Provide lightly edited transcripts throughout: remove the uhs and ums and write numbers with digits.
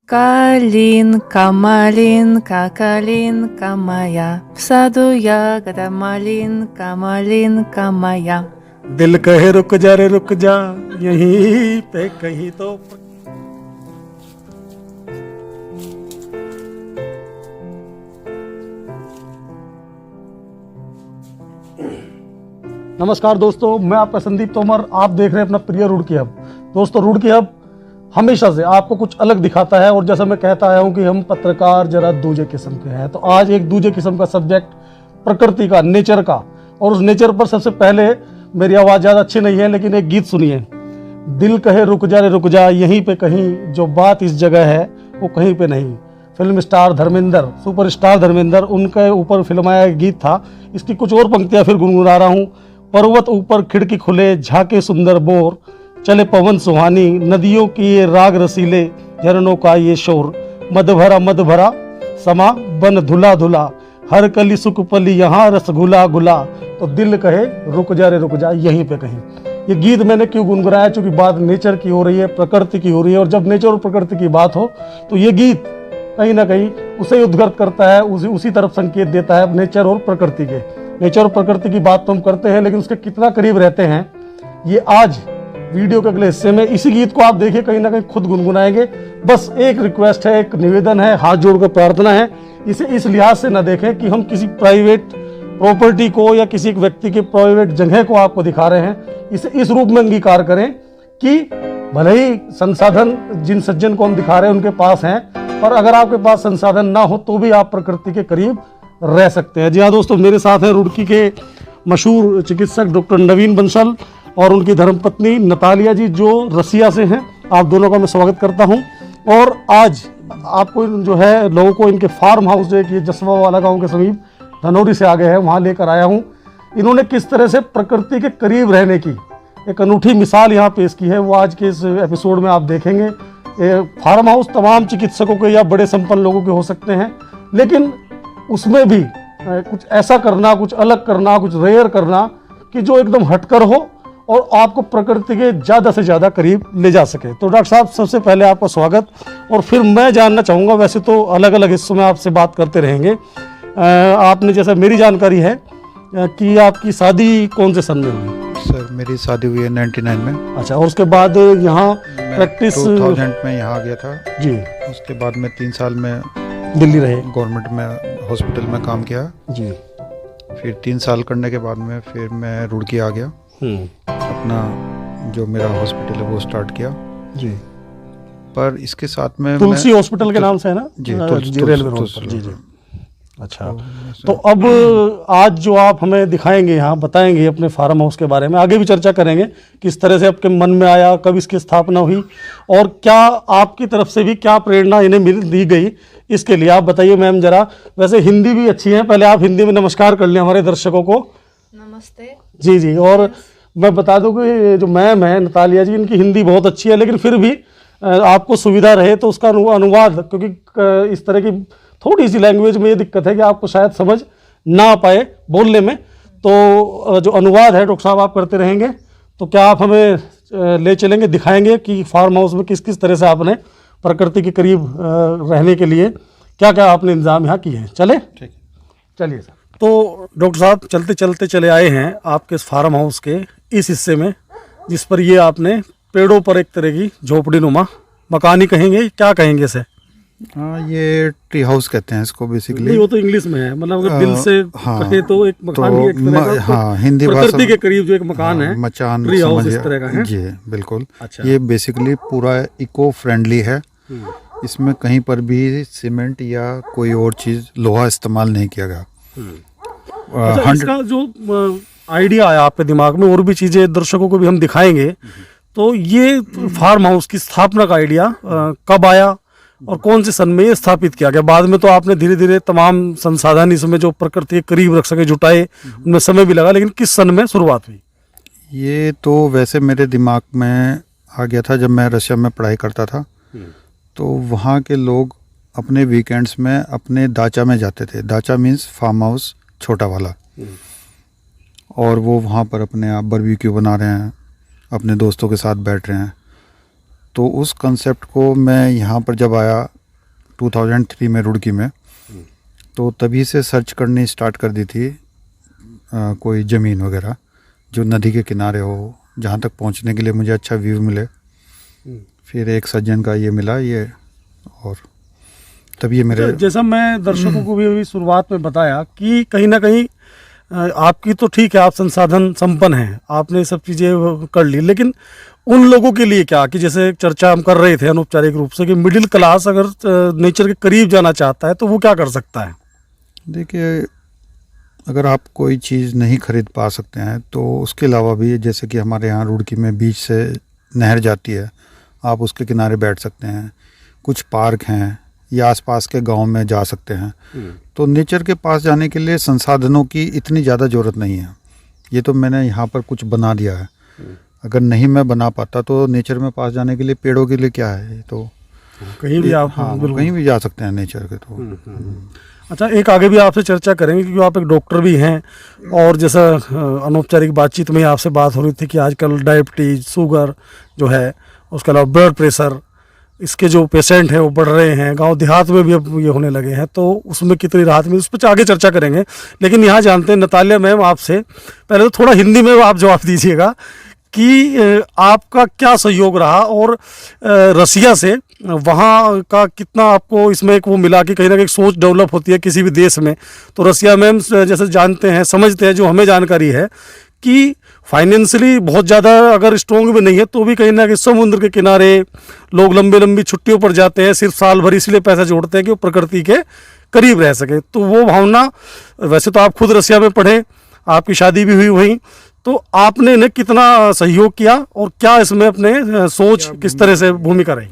Калинка, малинка, калинка моя, в саду ягода малинка, малинка моя. दिल कहे रुक जा रे रुक जा यहीं पे कहीं तो। नमस्कार दोस्तों, मैं आपका संदीप तोमर। आप देख रहे हैं अपना प्रिय रुड़की हब। दोस्तों, रुड़की हब हमेशा से आपको कुछ अलग दिखाता है और जैसा मैं कहता आया हूं कि हम पत्रकार जरा दूजे किस्म के हैं, तो आज एक दूजे किस्म का सब्जेक्ट प्रकृति का, नेचर का। और उस नेचर पर सबसे पहले, मेरी आवाज़ ज़्यादा अच्छी नहीं है लेकिन एक गीत सुनिए। दिल कहे रुक जा रे रुक जा यहीं पे कहीं, जो बात इस जगह है वो कहीं पे नहीं। Film star Dharmendra, superstar Dharmendra, उनके ऊपर फिल्माया गीत था। इसकी कुछ और पंक्तियाँ फिर गुनगुना रहा हूँ। पर्वत ऊपर खिड़की खुले, झाके सुंदर बोर, चले पवन सुहानी, नदियों की ये राग रसीले, झरनों का ये शोर, मद भरा समा बन धुला धुला, हर कली सुख पली यहाँ रसगुला गुला, तो दिल कहे रुक जा रे रुक जा यहीं पे कहीं। ये गीत मैंने क्यों गुनगुनाया? चूंकि बात नेचर की हो रही है, प्रकृति की हो रही है, और जब नेचर और प्रकृति की बात हो तो ये गीत कहीं ना कहीं उसे उद्गत करता है, उसी तरफ संकेत देता है, नेचर और प्रकृति के। नेचर और प्रकृति की बात तो हम करते हैं, लेकिन उसके कितना करीब रहते हैं ये आज वीडियो के अगले हिस्से में। इसी गीत को आप देखिए, कहीं ना कहीं खुद गुनगुनाएंगे। बस एक रिक्वेस्ट है, एक निवेदन है, हाथ जोड़कर प्रार्थना है, इसे इस लिहाज से न देखें कि हम किसी प्राइवेट प्रॉपर्टी को या किसी एक व्यक्ति के प्राइवेट जगह को आपको दिखा रहे हैं। इसे इस रूप में अंगीकार करें कि भले ही संसाधन जिन सज्जन को हम दिखा रहे हैं उनके पास हैं, पर अगर आपके पास संसाधन ना हो तो भी आप प्रकृति के करीब रह सकते हैं। जी हाँ दोस्तों, मेरे साथ हैं रुड़की के मशहूर चिकित्सक डॉक्टर नवीन बंसल और उनकी धर्मपत्नी नतालिया जी, जो रसिया से हैं। आप दोनों का मैं स्वागत करता हूं। और आज आपको जो है लोगों को इनके फार्म हाउस, जो है कि जसवा वाला गांव के समीप धनौरी से आ गए हैं, वहां लेकर आया हूं। इन्होंने किस तरह से प्रकृति के करीब रहने की एक अनूठी मिसाल यहाँ पेश की है, वो आज के इस एपिसोड में आप देखेंगे। फार्म हाउस तमाम चिकित्सकों के या बड़े संपन्न लोगों के हो सकते हैं, लेकिन उसमें भी कुछ ऐसा करना, कुछ अलग करना, कुछ रेयर करना कि जो एकदम हटकर हो और आपको प्रकृति के ज़्यादा से ज़्यादा करीब ले जा सके। तो डॉक्टर साहब, सबसे पहले आपका स्वागत। और फिर मैं जानना चाहूँगा, वैसे तो अलग अलग हिस्सों में आपसे बात करते रहेंगे, आपने जैसा मेरी जानकारी है कि आपकी शादी कौन से सन में हुई? सर, मेरी शादी हुई है 99 में। अच्छा, और उसके बाद यहाँ प्रैक्टिस 2000 में यहाँ आ गया था जी। उसके बाद में 3 साल में दिल्ली रहे, गवर्नमेंट में हॉस्पिटल में काम किया जी। फिर 3 साल करने के बाद में फिर मैं रुड़की आ गया, अपना जो मेरा हॉस्पिटल है वो स्टार्ट किया जी। पर इसके साथ में तुलसी हॉस्पिटल के नाम से है ना जी, रेलवे रोड पर। जी जी। अच्छा, तो अब आज जो आप हमें दिखाएंगे, यहाँ बताएंगे अपने फार्म हाउस के बारे में, आगे भी चर्चा करेंगे किस तरह से आपके मन में आया, कब इसकी स्थापना हुई, और क्या आपकी तरफ से भी क्या प्रेरणा इन्हें दी गई, इसके लिए आप बताइए मैम जरा। वैसे हिंदी भी अच्छी है, पहले आप हिंदी में नमस्कार कर लें हमारे दर्शकों को। नमस्ते जी जी। और मैं बता दूं कि जो मैम है नतालिया जी, इनकी हिंदी बहुत अच्छी है, लेकिन फिर भी आपको सुविधा रहे तो उसका अनुवाद, क्योंकि इस तरह की थोड़ी सी लैंग्वेज में ये दिक्कत है कि आपको शायद समझ ना पाए बोलने में, तो जो अनुवाद है डॉक्टर साहब आप करते रहेंगे। तो क्या आप हमें ले चलेंगे, दिखाएंगे कि फार्म हाउस में किस किस तरह से आपने प्रकृति के करीब रहने के लिए क्या क्या आपने इंतजाम यहाँ किए हैं? चले? ठीक, चलिए सर। तो डॉक्टर साहब, चलते चलते चले आए हैं आपके इस फार्म हाउस के इस हिस्से में, जिस पर ये आपने पेड़ों पर एक तरह की झोपड़ी नुमा मकान ही कहेंगे, क्या कहेंगे इसे? हाँ, ये ट्री हाउस कहते हैं इसको बेसिकली। नहीं, वो तो इंग्लिश में है, मतलब अगर दिल से कहे तो एक मकान ही एक तरह का, हाँ, हिंदी प्रकृति के करीब जो एक मकान है, मचान ट्री हाउस इस तरह का है जी, बिल्कुल। अच्छा। ये बेसिकली पूरा इको फ्रेंडली है। इसमें कहीं पर भी सीमेंट या कोई और चीज़, लोहा इस्तेमाल नहीं किया गया। अच्छा, इसका जो आइडिया आया आपके दिमाग में, और भी चीज़ें दर्शकों को भी हम दिखाएंगे, तो ये फार्म हाउस की स्थापना का आइडिया कब आया और कौन से सन में ये स्थापित किया गया? बाद में तो आपने धीरे धीरे तमाम संसाधन इसमें जो प्रकृति के करीब रख सके जुटाए, उनमें समय भी लगा, लेकिन किस सन में शुरुआत हुई? ये तो वैसे मेरे दिमाग में आ गया था जब मैं रशिया में पढ़ाई करता था। तो वहाँ के लोग अपने वीकेंड्स में अपने दाचा में जाते थे। दाचा मीन्स फार्म हाउस, छोटा वाला। और वो वहाँ पर अपने आप बारबेक्यू बना रहे हैं, अपने दोस्तों के साथ बैठ रहे हैं। तो उस कंसेप्ट को मैं यहाँ पर जब आया 2003 में रुड़की में। तो तभी से सर्च करनी स्टार्ट कर दी थी कोई ज़मीन वगैरह जो नदी के किनारे हो, जहाँ तक पहुँचने के लिए मुझे अच्छा व्यू मिले। फिर एक सज्जन का ये मिला ये, और तब ये मेरे जैसा मैं दर्शकों को भी अभी शुरुआत में बताया कि कहीं ना कहीं आपकी तो ठीक है, आप संसाधन संपन्न हैं, आपने सब चीज़ें कर ली, लेकिन उन लोगों के लिए क्या, कि जैसे चर्चा हम कर रहे थे अनौपचारिक रूप से कि मिडिल क्लास अगर नेचर के करीब जाना चाहता है तो वो क्या कर सकता है? देखिए, अगर आप कोई चीज़ नहीं खरीद पा सकते हैं तो उसके अलावा भी, जैसे कि हमारे यहाँ रुड़की में बीच से नहर जाती है, आप उसके किनारे बैठ सकते हैं। कुछ पार्क हैं या आसपास के गांव में जा सकते हैं। तो नेचर के पास जाने के लिए संसाधनों की इतनी ज़्यादा ज़रूरत नहीं है। ये तो मैंने यहाँ पर कुछ बना दिया है। अगर नहीं मैं बना पाता तो नेचर में पास जाने के लिए पेड़ों के लिए क्या है, ये तो कहीं भी आप कहीं भी जा सकते हैं नेचर के। तो अच्छा, एक आगे भी आपसे चर्चा करेंगे क्योंकि आप एक डॉक्टर भी हैं, और जैसा अनौपचारिक बातचीत में आपसे बात हो रही थी कि आजकल डायबिटीज, शुगर जो है, उसके अलावा ब्लड प्रेशर, इसके जो पेशेंट हैं वो बढ़ रहे हैं, गांव देहात में भी अब ये होने लगे हैं, तो उसमें कितनी राहत मिली, उस पर आगे चर्चा करेंगे। लेकिन यहाँ जानते हैं नतालिया मैम आपसे, पहले तो थोड़ा हिंदी में आप जवाब दीजिएगा कि आपका क्या सहयोग रहा, और रसिया से वहाँ का कितना आपको इसमें एक वो मिला कि कहीं ना कहीं सोच डेवलप होती है किसी भी देश में। तो रसिया मैम जैसे जानते हैं, समझते हैं, जो हमें जानकारी है कि फाइनेंशियली बहुत ज़्यादा अगर स्ट्रॉन्ग भी नहीं है तो भी कहीं ना कहीं समुद्र के किनारे लोग लंबी लंबी छुट्टियों पर जाते हैं, सिर्फ साल भर इसलिए पैसा जोड़ते हैं कि वो प्रकृति के करीब रह सके। तो वो भावना, वैसे तो आप खुद रसिया में पढ़े, आपकी शादी भी हुई वहीं, तो आपने इन्हें कितना सहयोग किया और क्या इसमें अपने सोच किस तरह से भूमिका रही?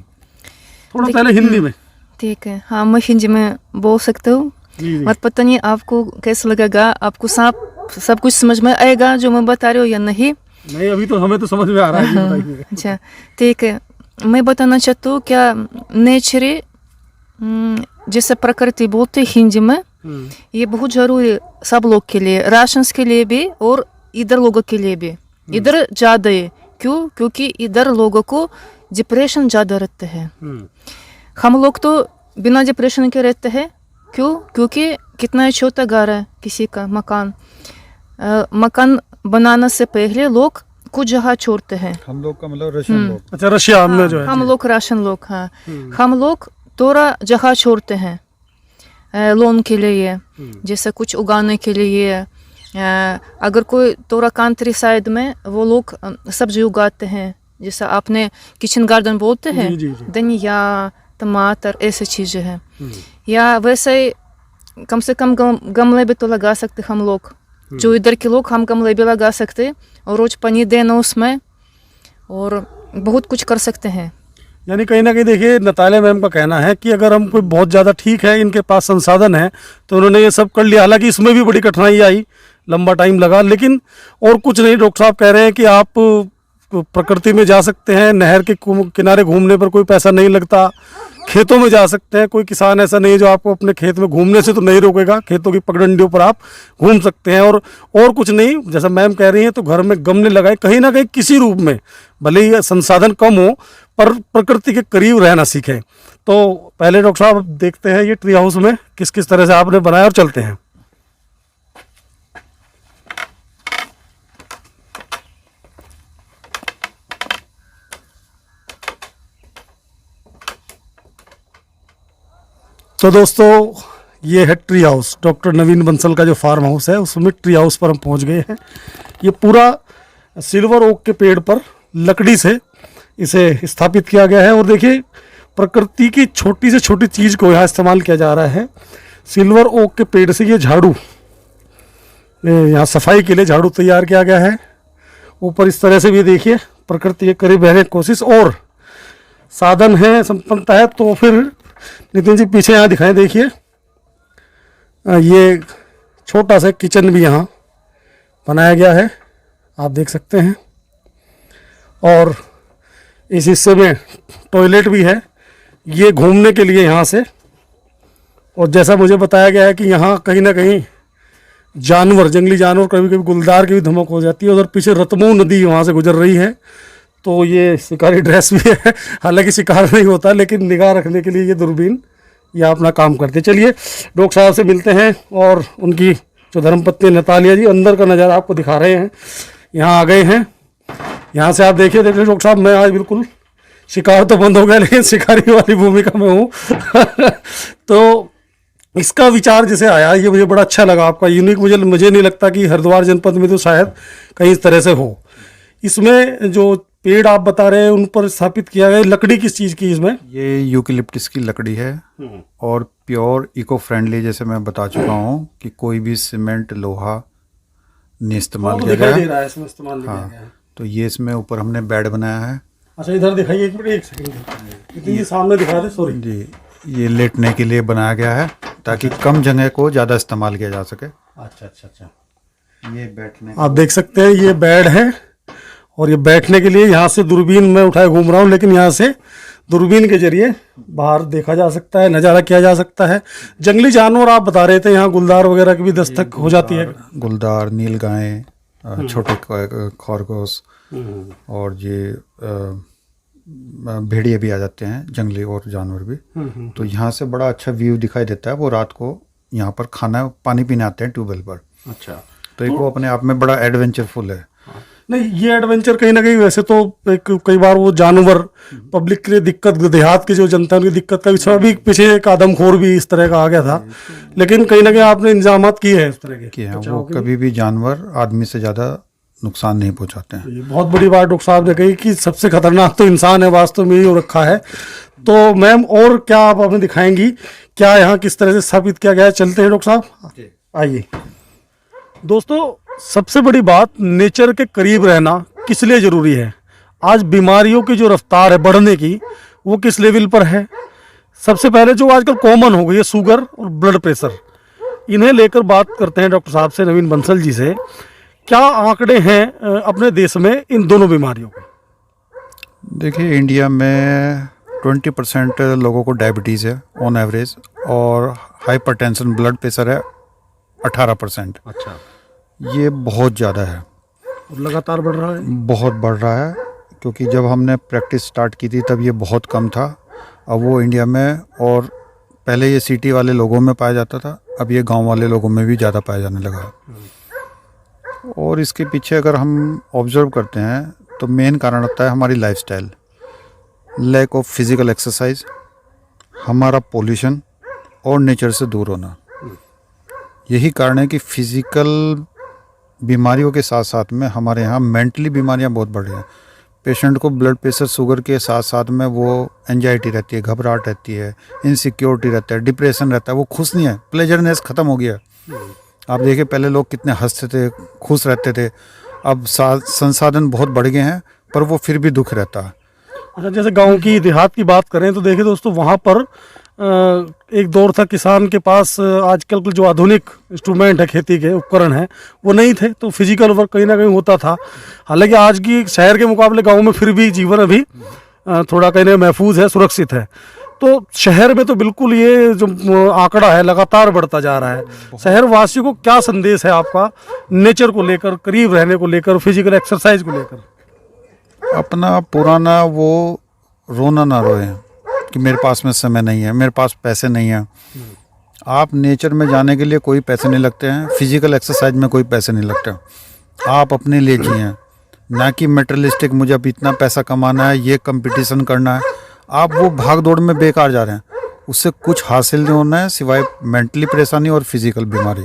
थोड़ा पहले हिंदी में। ठीक है, हाँ मैं हिंदी में बोल सकता हूँ। मत पता नहीं आपको कैसा लगेगा, आपको सब कुछ समझ में आएगा जो मैं बता रही हूँ या नहीं? नहीं, अभी तो हमें तो समझ में आ रहा है। अच्छा ठीक है, मैं बताना चाहती हूँ क्या नेचर जैसे प्रकृति बोलते हिंदी में, ये बहुत जरूरी सब लोग के लिए, राशंस के लिए भी और इधर लोगों के लिए भी। इधर ज़्यादा है, क्यों? क्योंकि इधर लोगों को डिप्रेशन ज़्यादा रहते हैं। हम लोग तो बिना डिप्रेशन के रहते हैं, क्यों? क्योंकि कितना छोटा घर है किसी का मकान, मकान बनाने से पहले लोग कुछ जगह छोड़ते हैं। हम लोग का मतलब रशियन लोग। अच्छा, रशिया में जो है हम लोग राशन लोग, हाँ हम लोग थोड़ा जगह छोड़ते हैं लोन के लिए, जैसे कुछ उगाने के लिए। अगर कोई थोड़ा कंट्री साइड में वो लोग सब्जी उगाते हैं, जैसे आपने किचन गार्डन बोलते हैं, धनिया, टमाटर, ऐसी चीज़ें हैं। या वैसे कम से कम गमले भी तो लगा सकते हम लोग, जो इधर के लोग, हम गमले भी लगा सकते और रोज पानी देना उसमें, और बहुत कुछ कर सकते हैं। यानी कहीं ना कहीं देखिए, नतालिया मैम का कहना है कि अगर हम कोई बहुत ज़्यादा ठीक है, इनके पास संसाधन है, तो उन्होंने ये सब कर लिया। हालांकि इसमें भी बड़ी कठिनाई आई, लंबा टाइम लगा, लेकिन और कुछ नहीं। डॉक्टर साहब कह रहे हैं कि आप प्रकृति में जा सकते हैं, नहर के किनारे घूमने पर कोई पैसा नहीं लगता, खेतों में जा सकते हैं, कोई किसान ऐसा नहीं है जो आपको अपने खेत में घूमने से तो नहीं रोकेगा, खेतों की पगडंडियों पर आप घूम सकते हैं। और कुछ नहीं, जैसा मैम कह रही हैं, तो घर में गमले लगाए, कहीं ना कहीं किसी रूप में, भले ही संसाधन कम हो पर प्रकृति के करीब रहना सीखें। तो पहले डॉक्टर साहब देखते हैं ये ट्री हाउस में किस किस तरह से आपने बनाया, और चलते हैं। तो दोस्तों, ये है ट्री हाउस, डॉक्टर नवीन बंसल का जो फार्म हाउस है, उसमें ट्री हाउस पर हम पहुंच गए हैं। ये पूरा सिल्वर ओक के पेड़ पर लकड़ी से इसे स्थापित किया गया है, और देखिए प्रकृति की छोटी से छोटी चीज़ को यहाँ इस्तेमाल किया जा रहा है। सिल्वर ओक के पेड़ से ये झाड़ू, यहाँ सफाई के लिए झाड़ू तैयार किया गया है। ऊपर इस तरह से भी देखिए प्रकृति के करीब रहने की कोशिश, और साधन है, संपन्नता है। तो फिर नितिन जी पीछे यहाँ दिखाएं, देखिए ये छोटा सा किचन भी यहाँ बनाया गया है, आप देख सकते हैं। और इस हिस्से में टॉयलेट भी है, ये घूमने के लिए यहाँ से। और जैसा मुझे बताया गया है कि यहाँ कहीं ना कहीं जानवर, जंगली जानवर, कभी कभी गुलदार की भी धमक हो जाती है। उधर पीछे रतमू नदी वहाँ से गुजर रही है, तो ये शिकारी ड्रेस भी है। हालांकि शिकार नहीं होता, लेकिन निगाह रखने के लिए ये दूरबीन या अपना काम करते हैं। चलिए डॉक्टर साहब से मिलते हैं और उनकी जो धर्मपत्नी नतालिया जी अंदर का नज़ारा आपको दिखा रहे हैं। यहाँ आ गए हैं, यहाँ से आप देखिए डॉक्टर साहब, मैं आज बिल्कुल शिकार तो बंद हो गया लेकिन शिकारी वाली भूमिका में हूँ तो इसका विचार जैसे आया ये मुझे बड़ा अच्छा लगा, आपका यूनिक। मुझे नहीं लगता कि हरिद्वार जनपद में तो शायद कहीं इस तरह से हो। इसमें जो पेड़ आप बता रहे हैं उन पर स्थापित किया गया, लकड़ी किस चीज़ की इसमें? ये यूकेलिप्टस की लकड़ी है और प्योर इको फ्रेंडली, जैसे मैं बता चुका हूँ कि कोई भी सीमेंट लोहा नहीं इस्तेमाल किया गया है। इसमें इस्तेमाल नहीं किया गया है। तो ये इसमें ऊपर हमने बेड बनाया है। अच्छा इधर दिखाइए, एक मिनट, एक सेकंड, ये सामने दिखा दे, सॉरी जी, ये लेटने के लिए बनाया गया है ताकि कम जगह को ज़्यादा इस्तेमाल किया जा सके। अच्छा अच्छा अच्छा, ये बैठने आप देख सकते हैं ये बेड है और ये बैठने के लिए यहाँ से दूरबीन में उठाए घूम रहा हूँ, लेकिन यहाँ से दूरबीन के जरिए बाहर देखा जा सकता है, नज़ारा किया जा सकता है। जंगली जानवर आप बता रहे थे, यहाँ गुलदार वगैरह की भी दस्तक हो जाती है। गुलदार, नीलगाय, छोटे खरगोश और ये भेड़िए भी आ जाते हैं, जंगली और जानवर भी। तो यहाँ से बड़ा अच्छा व्यू दिखाई देता है। वो रात को यहाँ पर खाना पानी पीने आते हैं ट्यूबवेल पर। अच्छा, तो एक वो अपने आप में बड़ा एडवेंचरफुल है। नहीं ये एडवेंचर कहीं ना कहीं वैसे तो एक कई बार वो जानवर पब्लिक के लिए दिक्कत, देहात की जो जनता की दिक्कत का विषय, अभी पीछे एक आदमखोर भी इस तरह का आ गया था, लेकिन कहीं ना कहीं आपने इंतजामात किए हैं इस तरह के। वो कभी भी जानवर आदमी से ज़्यादा नुकसान नहीं पहुंचाते हैं। ये बहुत बड़ी बात डॉक्टर साहब ने कही कि सबसे खतरनाक तो इंसान है, वास्तव में ही हो रखा है। तो मैम और क्या आप हमें दिखाएंगी, क्या यहाँ किस तरह से स्थापित किया गया है? चलते हैं डॉक्टर साहब, आइए। दोस्तों सबसे बड़ी बात, नेचर के करीब रहना किस लिए ज़रूरी है? आज बीमारियों की जो रफ्तार है बढ़ने की, वो किस लेवल पर है? सबसे पहले जो आजकल कॉमन हो गई है शुगर और ब्लड प्रेशर, इन्हें लेकर बात करते हैं डॉक्टर साहब से, नवीन बंसल जी से। क्या आंकड़े हैं अपने देश में इन दोनों बीमारियों के? देखिए इंडिया में 20% लोगों को डायबिटीज़ है ऑन एवरेज, और हाइपरटेंशन ब्लड प्रेशर है 18%। अच्छा, ये बहुत ज़्यादा है और लगातार बढ़ रहा है। बहुत बढ़ रहा है, क्योंकि जब हमने प्रैक्टिस स्टार्ट की थी तब ये बहुत कम था। अब वो इंडिया में, और पहले ये सिटी वाले लोगों में पाया जाता था, अब ये गांव वाले लोगों में भी ज़्यादा पाया जाने लगा है। और इसके पीछे अगर हम ऑब्जर्व करते हैं तो मेन कारण होता है हमारी lifestyle, lack of physical exercise, हमारा पोल्यूशन और नेचर से दूर होना। यही कारण है कि फिज़िकल बीमारियों के साथ साथ में हमारे यहाँ मेंटली बीमारियाँ बहुत बढ़ रही हैं। पेशेंट को ब्लड प्रेशर, शुगर के साथ साथ में वो एंजाइटी रहती है, घबराहट रहती है, इनसिक्योरिटी रहता है, डिप्रेशन रहता है, वो खुश नहीं है, प्लेजरनेस ख़त्म हो गया। आप देखिए पहले लोग कितने हंसते थे, खुश रहते थे, अब संसाधन बहुत बढ़ गए हैं पर वो फिर भी दुख रहता है। अच्छा, जैसे गांव की देहात की बात करें तो देखिए दोस्तों, वहाँ पर एक दौर था किसान के पास आजकल के जो आधुनिक इंस्ट्रूमेंट है, खेती के उपकरण हैं, वो नहीं थे, तो फिजिकल वर्क कहीं ना कहीं होता था। हालांकि आज की शहर के मुकाबले गांव में फिर भी जीवन अभी थोड़ा कहीं ना महफूज है, सुरक्षित है। तो शहर में तो बिल्कुल ये जो आंकड़ा है लगातार बढ़ता जा रहा है। शहर वासियों को क्या संदेश है आपका नेचर को लेकर, करीब रहने को लेकर, फिजिकल एक्सरसाइज को लेकर? अपना पुराना वो रोना ना रोए कि मेरे पास में समय नहीं है, मेरे पास पैसे नहीं है। आप नेचर में जाने के लिए कोई पैसे नहीं लगते हैं, फिजिकल एक्सरसाइज में कोई पैसे नहीं लगते। आप अपने लिए जिए, ना कि मेटेरियलिस्टिक मुझे अब इतना पैसा कमाना है, ये कंपटीशन करना है। आप वो भाग दौड़ में बेकार जा रहे हैं, उससे कुछ हासिल नहीं होना है सिवाय मेंटली परेशानी और फिजिकल बीमारी।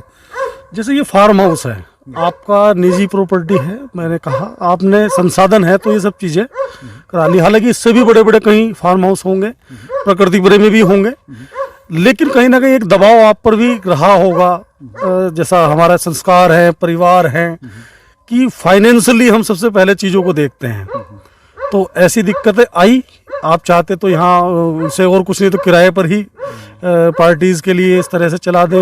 जैसे ये फार्म हाउस है, आपका निजी प्रॉपर्टी है, मैंने कहा आपने संसाधन है तो ये सब चीज़ें करा ली। हालांकि इससे भी बड़े बड़े कहीं फार्म हाउस होंगे, प्रकृति प्रेमी भी होंगे, लेकिन कहीं ना कहीं एक दबाव आप पर भी रहा होगा, जैसा हमारा संस्कार है, परिवार है, कि फाइनेंशियली हम सबसे पहले चीज़ों को देखते हैं। तो ऐसी दिक्कतें आई, आप चाहते तो यहाँ से और कुछ नहीं तो किराए पर ही पार्टीज़ के लिए इस तरह से चला दे,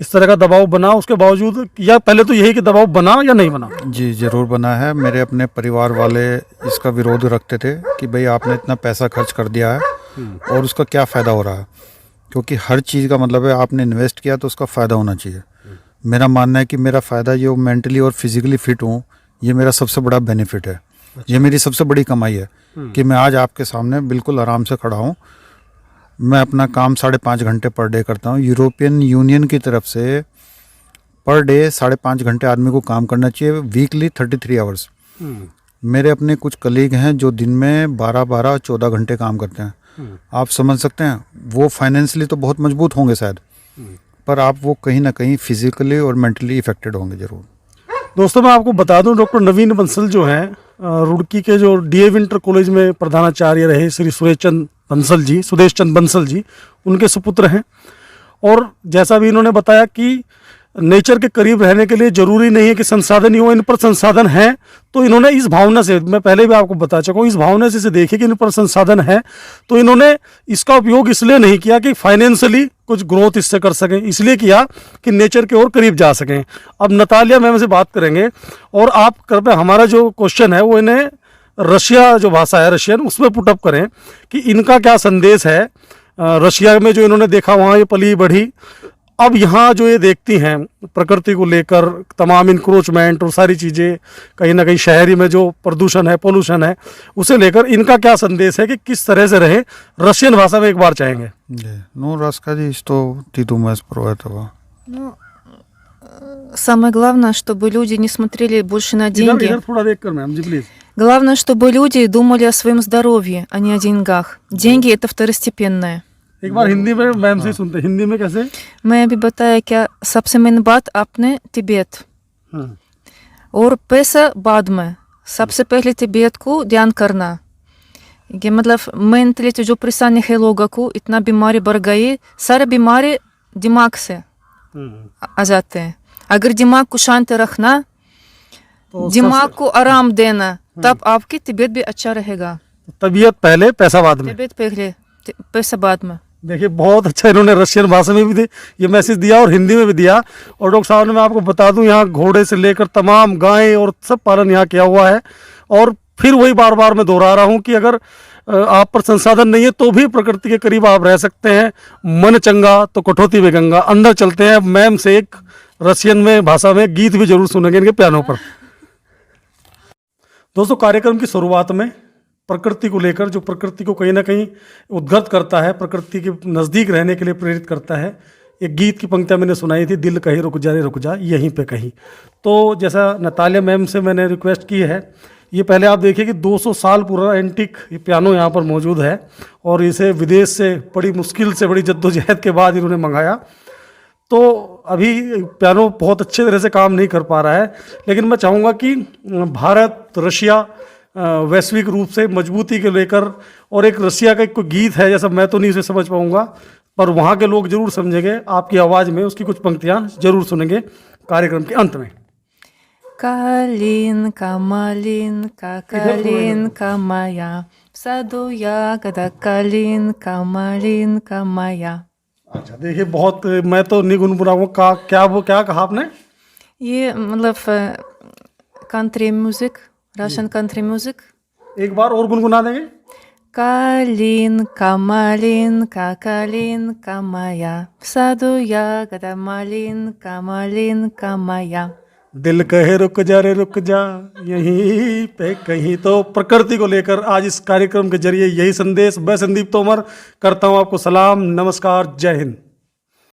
इस तरह का दबाव बना उसके बावजूद, या पहले तो यही कि दबाव बना या नहीं बना? जी ज़रूर बना है। मेरे अपने परिवार वाले इसका विरोध रखते थे कि भाई आपने इतना पैसा खर्च कर दिया है और उसका क्या फ़ायदा हो रहा है, क्योंकि हर चीज़ का मतलब है आपने इन्वेस्ट किया तो उसका फ़ायदा होना चाहिए। मेरा मानना है कि मेरा फ़ायदा ये मेंटली और फिजिकली फिट हूँ, ये मेरा सबसे बड़ा बेनिफिट है। ये मेरी सबसे बड़ी कमाई है कि मैं आज आपके सामने बिल्कुल आराम से खड़ा हूँ। मैं अपना काम 5.5 घंटे पर डे करता हूँ। यूरोपियन यूनियन की तरफ से पर डे 5.5 घंटे आदमी को काम करना चाहिए, वीकली 33 आवर्स। मेरे अपने कुछ कलीग हैं जो दिन में 12-12, 14 घंटे काम करते हैं। आप समझ सकते हैं, वो फाइनेंशियली तो बहुत मजबूत होंगे शायद, पर आप वो कहीं ना कहीं फिजिकली और मेंटली इफेक्टेड होंगे ज़रूर। दोस्तों मैं आपको बता दूं, डॉक्टर नवीन बंसल जो हैं रुड़की के जो डीएवी इंटर कॉलेज में प्रधानाचार्य रहे श्री सुदेश चंद बंसल जी, उनके सुपुत्र हैं। और जैसा भी इन्होंने बताया कि नेचर के करीब रहने के लिए जरूरी नहीं है कि संसाधन ही हो, इन पर संसाधन है। तो इन्होंने इस भावना से, मैं पहले भी आपको बता चुका हूँ, इस भावना से इसे देखिए कि इन पर संसाधन है, तो इन्होंने इसका उपयोग इसलिए नहीं किया कि फाइनेंशियली कुछ ग्रोथ इससे कर सकें, इसलिए किया कि नेचर के और करीब जा सकें। अब नतालिया मैम से बात करेंगे, और आप कृपया हमारा जो क्वेश्चन है वो इन्हें रशिया जो भाषा है रशियन, उसमें पुटअप करें कि इनका क्या संदेश है। रशिया में जो इन्होंने देखा वहाँ ये पली बढ़ी, अब यहाँ जो ये देखती हैं प्रकृति को लेकर तमाम इंक्रोचमेंट और सारी चीज़ें, कहीं ना कहीं शहरी में जो प्रदूषण है, पोल्यूशन है, उसे लेकर इनका क्या संदेश है कि किस तरह से रहे, रशियन भाषा में एक बार चाहेंगे। Ну, расскажи, что ты думаешь про этого? Ну, самое главное, чтобы люди не смотрели больше на деньги. इधर थोड़ा देख कर मैम जी प्लीज। Главное, чтобы люди думали о своем здоровье, а не о деньгах. Деньги – это второстепенное. एक बार हिंदी में मैम से सुनते हैं, हिंदी में कैसे? मैं अभी बताया क्या सबसे मेन बात आपने तिब्बत और पैसा बाद में, सबसे पहले तिब्बत को ध्यान करना। ये मतलब मेंटलिटी जो परेशानी है लोगों को, इतना बीमारी बढ़ गई, सारे बीमारी दिमाग से आ जाते हैं। अगर दिमाग को शांत रखना, तो दिमाग को आराम देना, तब आपकी तबीयत भी अच्छा रहेगा। तबीयत पहले पैसा बाद में। तबीयत पहले पैसा बाद में। देखिए बहुत अच्छा इन्होंने रशियन भाषा में भी ये मैसेज दिया और हिंदी में भी दिया। और डॉक्टर साहब ने, मैं आपको बता दूं, यहाँ घोड़े से लेकर तमाम गायें और सब पालन यहाँ किया हुआ है। और फिर वही बार बार मैं दोहरा रहा हूँ कि अगर आप पर संसाधन नहीं है तो भी प्रकृति के करीब आप रह सकते हैं। मन चंगा तो कठौती में गंगा। अंदर चलते हैं, मैम से एक रशियन में भाषा में गीत भी जरूर सुनेंगे इनके पियानो पर। दोस्तों कार्यक्रम की शुरुआत में प्रकृति को लेकर, जो प्रकृति को कहीं ना कहीं उद्गत करता है, प्रकृति के नज़दीक रहने के लिए प्रेरित करता है, एक गीत की पंक्तियाँ मैंने सुनाई थी, दिल कहीं रुक जा रे रुक जा यहीं पे कहीं। तो जैसा नतालिया मैम से मैंने रिक्वेस्ट की है, ये पहले आप देखिए कि 200 साल पुराना एंटीक ये पियानो यहाँ पर मौजूद है, और इसे विदेश से बड़ी मुश्किल से, बड़ी जद्दोजहद के बाद इन्होंने मंगाया। तो अभी पियानो बहुत अच्छे तरह से काम नहीं कर पा रहा है, लेकिन मैं चाहूँगा कि भारत, रशिया वैश्विक रूप से मजबूती के लेकर, और एक रशिया का एक कोई गीत है, जैसा मैं तो नहीं उसे समझ पाऊँगा, पर वहाँ के लोग जरूर समझेंगे आपकी आवाज़ में, उसकी कुछ पंक्तियाँ जरूर सुनेंगे कार्यक्रम के अंत में। Калинка, малинка, калинка моя, в саду ягода, калинка, малинка моя। अच्छा देखिए, बहुत मैं तो नहीं गुनगुनाऊंगा का क्या, वो क्या कहा आपने? ये मतलब country music, Russian country music. एक बार और गुनगुना देंगे? Калинка, малинка, калинка моя, в саду ягода, малинка, малинка моя। दिल कहे रुक जा रे रुक जा यहीं पे कहीं। तो प्रकृति को लेकर आज इस कार्यक्रम के जरिए यही संदेश। मैं संदीप तोमर करता हूँ आपको सलाम, नमस्कार, जय हिंद।